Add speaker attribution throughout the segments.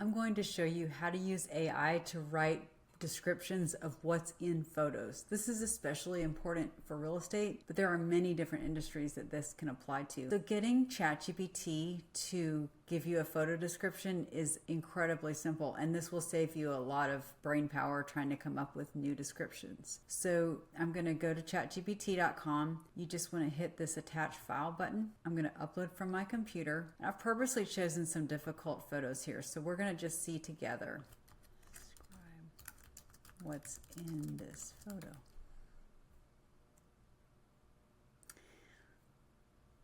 Speaker 1: I'm going to show you how to use AI to write descriptions of what's in photos. This is especially important for real estate, but there are many different industries that this can apply to. So getting ChatGPT to give you a photo description is incredibly simple, and this will save you a lot of brain power trying to come up with new descriptions. So I'm going to go to chatgpt.com. You just want to hit this attach file button. I'm going to upload from my computer. I've purposely chosen some difficult photos here, so we're going to just see together what's in this photo.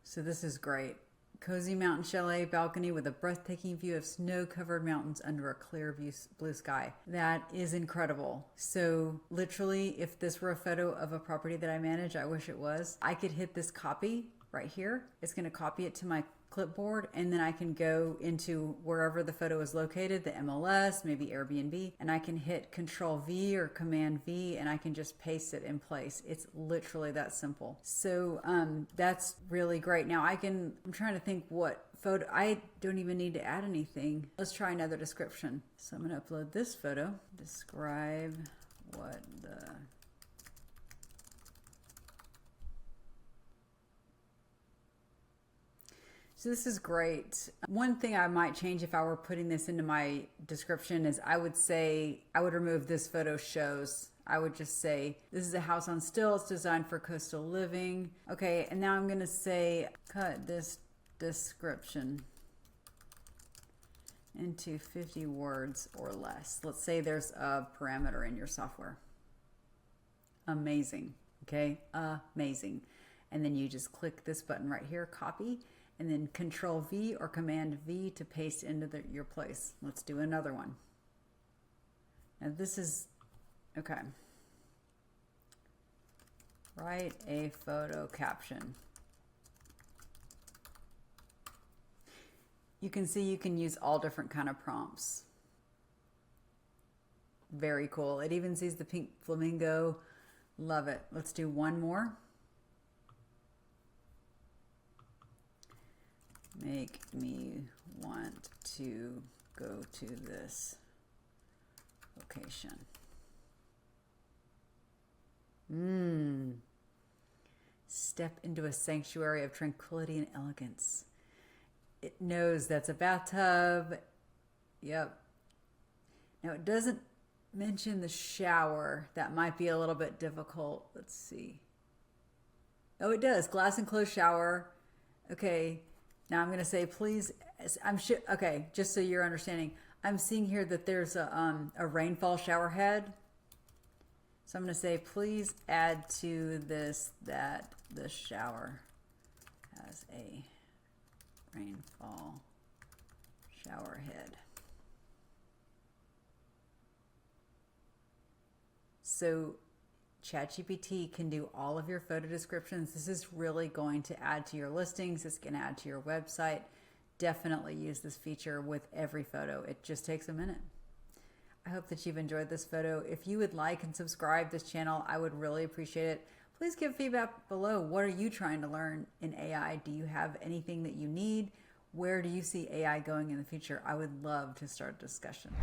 Speaker 1: So this is great. Cozy mountain chalet balcony with a breathtaking view of snow-covered mountains under a clear blue sky. That is incredible. So literally, if this were a photo of a property that I manage, I wish it was, I could hit this copy right here. It's going to copy it to my clipboard, and then I can go into wherever the photo is located, the MLS, maybe Airbnb, and I can hit Control V or Command V, and I can just paste it in place. It's literally that simple. So that's really great. Now I'm trying to think what photo, I don't even need to add anything. Let's try another description. So I'm going to upload this photo. Describe what the So this is great. One thing I might change if I were putting this into my description is I would remove this photo shows. I would just say, this is a house on stilts designed for coastal living. Okay, and now I'm going to say, cut this description into 50 words or less. Let's say there's a parameter in your software. Amazing. Okay, amazing. And then you just click this button right here, copy, and then Control V or Command V to paste into your place. Let's do another one. Now this is, okay. Write a photo caption. You can see you can use all different kind of prompts. Very cool. It even sees the pink flamingo. Love it. Let's do one more. Make me want to go to this location. Step into a sanctuary of tranquility and elegance. It knows that's a bathtub. Yep. Now it doesn't mention the shower. That might be a little bit difficult. Let's see. Oh, it does. Glass enclosed shower. Okay. Now I'm going to say, please, okay, just so you're understanding, I'm seeing here that there's a rainfall shower head. So I'm going to say, please add to this that the shower has a rainfall shower head. So ChatGPT can do all of your photo descriptions. This is really going to add to your listings. It's going to add to your website. Definitely use this feature with every photo. It just takes a minute. I hope that you've enjoyed this photo. If you would like and subscribe this channel, I would really appreciate it. Please give feedback below. What are you trying to learn in AI? Do you have anything that you need? Where do you see AI going in the future? I would love to start a discussion.